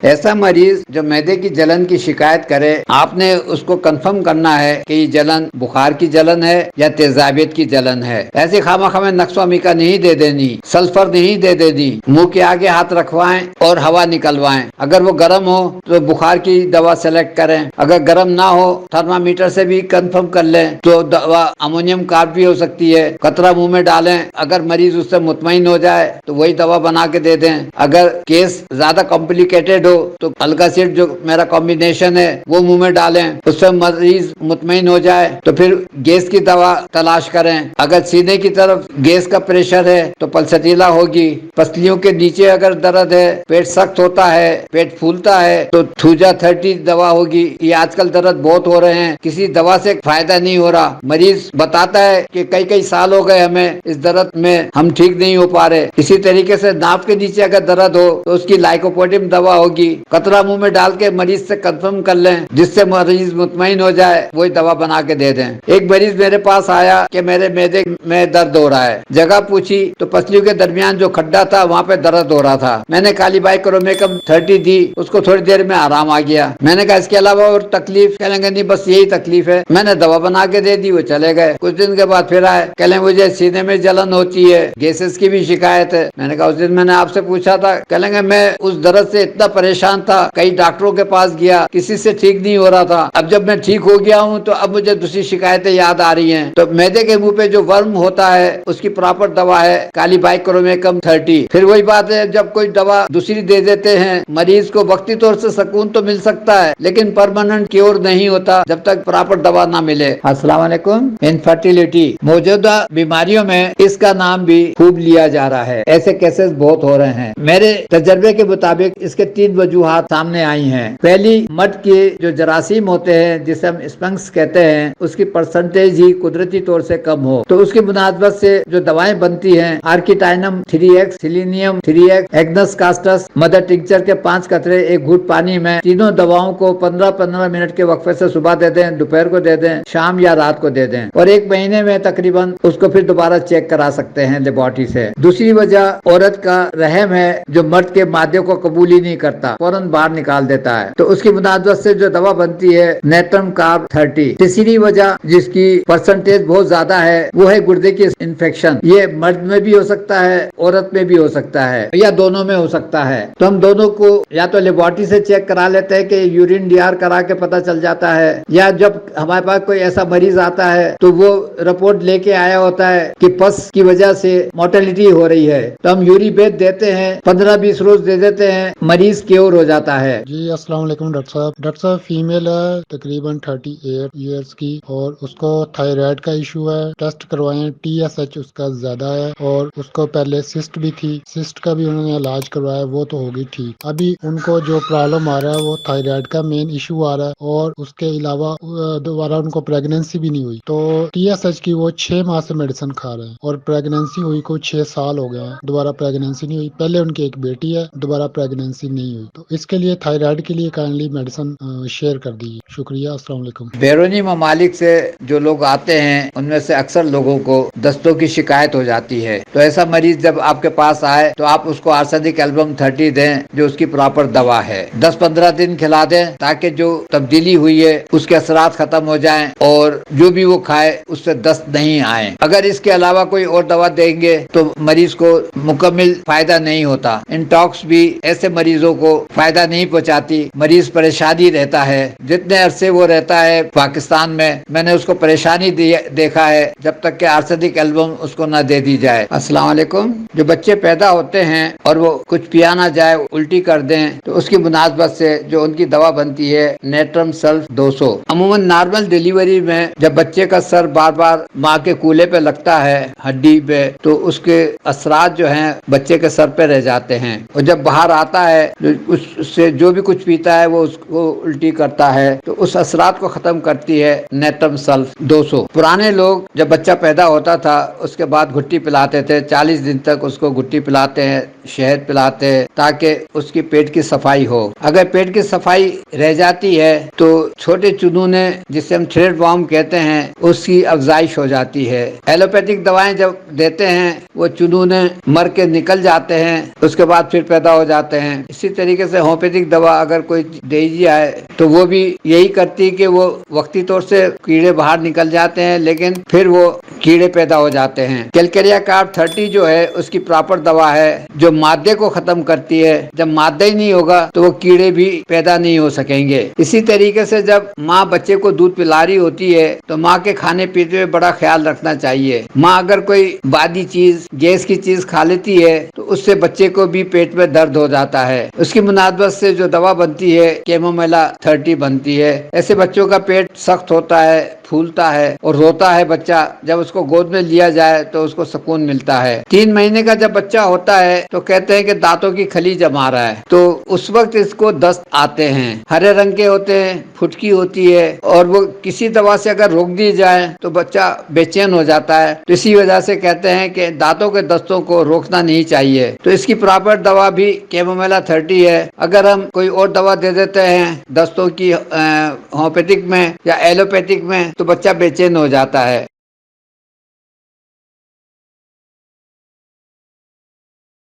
ایسا مریض جو معدے کی جلن کی شکایت کرے، آپ نے اس کو کنفرم کرنا ہے کہ یہ جلن بخار کی جلن ہے یا تیزابیت کی جلن ہے۔ ایسے خامہ خامہ نقص امیکا نہیں دے دینی، سلفر نہیں دے دینی، منہ کے آگے ہاتھ رکھوائیں اور ہوا نکلوائیں۔ اگر وہ گرم ہو تو بخار کی دوا سلیکٹ کریں، اگر گرم نہ ہو تھرمامیٹر سے بھی کنفرم کر لیں تو دوا امونیم کارب بھی ہو سکتی ہے، قطرہ منہ میں ڈالیں، اگر مریض اس سے مطمئن ہو جائے تو وہی دوا بنا کے دے دیں۔ اگر کیس زیادہ کمپلیکیٹڈ ہو تو الکاسیڈ جو میرا کمبینیشن ہے وہ منہ میں ڈالیں، اس سے مریض مطمئن ہو جائے تو پھر گیس کی دوا تلاش کریں۔ اگر سینے کی طرف گیس کا پریشر ہے تو پلسٹیلا ہوگی۔ پسلیوں کے نیچے اگر درد ہے، پیٹ سخت ہوتا ہے، پیٹ پھولتا ہے تو تھوجا 30 دوا ہوگی۔ یہ آج کل درد بہت ہو رہے ہیں، کسی دوا سے فائدہ نہیں ہو رہا۔ مریض بتاتا ہے کہ کئی سال ہو گئے ہمیں اس درد میں، ہم ٹھیک نہیں ہو پا رہے۔ اسی طریقے سے ناف کے نیچے اگر درد ہو تو اس کی لائکوپوڈیم دوا ہوگی۔ قطرہ منہ میں ڈال کے مریض سے کنفرم کر لیں، جس سے مریض مطمئن ہو جائے وہی دوا بنا کے دے دیں۔ ایک مریض میرے پاس آیا کہ میرے معدے میں درد ہو رہا ہے، جگہ پوچھی تو پسلیوں کے درمیان جو کھڈا تھا وہاں پہ درد ہو رہا تھا۔ میں نے کالی بائی کرومیکم 30 دی، اس کو تھوڑی دیر میں آرام آ گیا۔ میں نے کہا اس کے علاوہ اور تکلیف؟ کہنے لگے نہیں بس یہی تکلیف ہے۔ میں نے دوا بنا کے دے دی، وہ چلے گئے۔ کچھ دن کے بعد پھر آئے، کہنے لگے مجھے سینے میں جلن ہوتی ہے، گیسز کی بھی شکایت ہے۔ میں نے کہا اس دن میں نے آپ سے پوچھا تھا، کہنے لگے میں اس درد سے اتنا پریشان تھا، کئی ڈاکٹروں کے پاس گیا، کسی سے ٹھیک نہیں ہو رہا تھا، اب جب میں ٹھیک ہو گیا ہوں تو اب مجھے دوسری شکایتیں یاد آ رہی ہیں۔ تو معدے کے منہ پہ جو ورم ہوتا ہے اس کی پراپر دوا ہے کالی بائی کرومیکم 30۔ پھر وہی بات ہے، جب کوئی دوا دوسری دے دیتے ہیں مریض کو وقتی طور سے سکون تو مل سکتا ہے لیکن پرماننٹ کیور نہیں ہوتا جب تک پراپر دوا نہ ملے۔ السلام علیکم۔ انفرٹیلیٹی موجودہ بیماریوں میں اس کا نام بھی خوب لیا جا رہا ہے، ایسے کیسز بہت ہو رہے ہیں۔ میرے تجربے کے مطابق اس کے 3 وجوہات سامنے آئی ہیں۔ پہلی، مٹ کے جو جراثیم ہوتے ہیں جسے ہم اسپنکس کہتے ہیں، اس کی پرسنٹیج ہی قدرتی طور سے کم ہو تو اس کی مناسبت سے جو دوائیں بنتی ہیں، آرکیٹائنم 3X، selenium 3X، Agnus castus, mother tincture کے 5 قطرے ایک گھٹ پانی میں، تینوں دواؤں کو 15 منٹ کے وقفے سے صبح دے دیں، دوپہر کو دے دیں، شام یا رات کو دے دیں، اور 1 مہینے میں تقریباً اس کو پھر دوبارہ چیک کرا سکتے ہیں لیبارٹری سے۔ دوسری وجہ عورت کا رحم ہے جو مرد کے مادے کو قبول ہی نہیں کرتا، فوراً باہر نکال دیتا ہے، تو اس کی مناسبت سے جو دوا بنتی ہے نیٹرم کارب 30۔ تیسری وجہ جس کی پرسنٹیج بہت زیادہ ہے وہ ہے گردے کی انفیکشن۔ یہ مرد میں بھی ہو سکتا ہے، عورت میں بھی ہو سکتا ہے، یا دونوں میں ہو سکتا ہے۔ تو ہم دونوں کو یا تو لیبارٹری سے چیک کرا لیتے ہیں کہ یورین ڈی آر کرا کے پتہ چل جاتا ہے، یا جب ہمارے پاس کوئی ایسا مریض آتا ہے تو وہ رپورٹ لے کے آیا ہوتا ہے کہ پس کی وجہ سے مورٹیلٹی ہو رہی ہے، تو ہم یوری بیت دیتے ہیں، 15-20 روز دے دیتے ہیں، مریض کیور ہو جاتا ہے۔ جی السلام علیکم ڈاکٹر صاحب۔ ڈاکٹر صاحب فیمیل ہے تقریباً 38 ایئرس کی، اور اس کو تھائرائڈ کا ایشو ہے، ٹیسٹ کروائے، TSH اس کا زیادہ ہے، اور اس کو پہلے سسٹ بھی تھی، سسٹ کا بھی انہوں نے علاج کروایا، وہ تو ہوگی ٹھیک۔ ابھی ان کو جو پرابلم آ رہا ہے وہ تھائرائڈ کا مین ایشو آ رہا ہے، اور اس کے علاوہ دوبارہ ان کو پریگننسی بھی نہیں ہوئی، تو TSH کی وہ 6 ماہ سے میڈیسن کھا رہے ہیں، اور پریگننسی ہوئی کو 6 سال ہو گئے ہیں، دوبارہ پریگننسی نہیں ہوئی۔ پہلے ان کی ایک بیٹی ہے، دوبارہ پریگننسی نہیں ہوئی، تو اس کے لیے تھائرائڈ کے لیے کائنڈلی میڈیسن شیئر کر دیجیے، شکریہ، السلام علیکم۔ بیرونی ممالک سے جو لوگ آتے ہیں ان میں سے اکثر لوگوں کو دستوں کی شکایت ہو جاتی ہے، تو ایسا مریض جب آپ کے پاس آئے تو آپ اس کو آرسینک ایلبم 30 دیں جو اس کی پراپر دوا ہے، 10-15 دن کھلا دیں تاکہ جو تبدیلی ہوئی ہے اس کے اثرات ختم ہو جائیں اور جو بھی وہ کھائے اس سے دست نہیں آئیں۔ اگر اس کے علاوہ کوئی اور دوا دیں گے تو مریض کو مکمل فائدہ نہیں ہوتا۔ انٹاکس بھی ایسے مریضوں کو فائدہ نہیں پہنچاتی، مریض پریشانی رہتا ہے۔ جتنے عرصے وہ رہتا ہے پاکستان میں نے اس کو پریشانی دیکھا ہے جب تک کہ آرسینک ایلبم اس کو نہ دے دی جائے۔ السلام علیکم۔ جو بچے پیدا ہوتے ہیں اور وہ کچھ پیا نہ جائے، الٹی کر دیں، تو اس کی مناسبت سے جو ان کی دوا بنتی ہے نیٹرم سلف 200۔ عموماً نارمل ڈیلیوری میں جب بچے کا سر بار بار ماں کے کولے پہ لگتا ہے، ہڈی پہ، تو اس کے اثرات جو ہیں بچے کے سر پہ رہ جاتے ہیں، اور جب باہر آتا ہے اس سے جو بھی کچھ پیتا ہے وہ اس کو الٹی کرتا ہے، تو اس اثرات کو ختم کرتی ہے نیٹرم سلف 200۔ پرانے لوگ جب بچہ پیدا ہوتا تھا اس کے بعد گھٹی پلاتے تھے، 40 دن تک اس کو گھٹی پلاتے ہیں، شہد پلاتے ہیں تاکہ اس کی پیٹ کی صفائی ہو۔ اگر پیٹ کی صفائی رہ جاتی ہے تو چھوٹے چنونے جسے ہم تھریڈ وارم کہتے ہیں اس کی افزائش ہو جاتی ہے۔ ایلوپیتھک دوائیں جب دیتے ہیں وہ چنونے مر کے نکل جاتے ہیں، اس کے بعد پھر پیدا ہو جاتے ہیں۔ اسی طریقے طریقے سے ہومیوپیتھک دوا اگر کوئی دے دی جائے تو وہ بھی یہی کرتی کہ وہ وقتی طور سے کیڑے باہر نکل جاتے ہیں، لیکن پھر وہ کیڑے پیدا ہو جاتے ہیں۔ کیلکیریا کارب 30 جو ہے اس کی پراپر دوا ہے جو مادے کو ختم کرتی ہے۔ جب مادہ ہی نہیں ہوگا تو وہ کیڑے بھی پیدا نہیں ہو سکیں گے۔ اسی طریقے سے جب ماں بچے کو دودھ پلا رہی ہوتی ہے تو ماں کے کھانے پیتے میں بڑا خیال رکھنا چاہیے۔ ماں اگر کوئی بادی چیز، گیس کی چیز کھا لیتی ہے تو اس سے بچے کو بھی پیٹ میں درد ہو جاتا ہے۔ اس کی مناسبت سے جو دوا بنتی ہے کیمومیلا 30 بنتی ہے۔ ایسے بچوں کا پیٹ سخت ہوتا ہے، پھولتا ہے اور روتا ہے بچہ، جب اس کو گود میں لیا جائے تو اس کو سکون ملتا ہے۔ 3 مہینے کا جب بچہ ہوتا ہے تو کہتے ہیں کہ دانتوں کی کھلی جما رہا ہے، تو اس وقت اس کو دست آتے ہیں، ہرے رنگ کے ہوتے ہیں، پھٹکی ہوتی ہے، اور وہ کسی دوا سے اگر روک دی جائے تو بچہ بے چین ہو جاتا ہے۔ تو اسی وجہ سے کہتے ہیں کہ دانتوں کے دستوں کو روکنا نہیں چاہیے۔ تو اس کی پراپر دوا بھی کیمومیلا 30 ہے۔ اگر ہم کوئی اور دوا دے دیتے ہیں دستوں کی ہومیوپیتھک میں یا ایلوپیتھک میں تو بچہ بے چین ہو جاتا ہے۔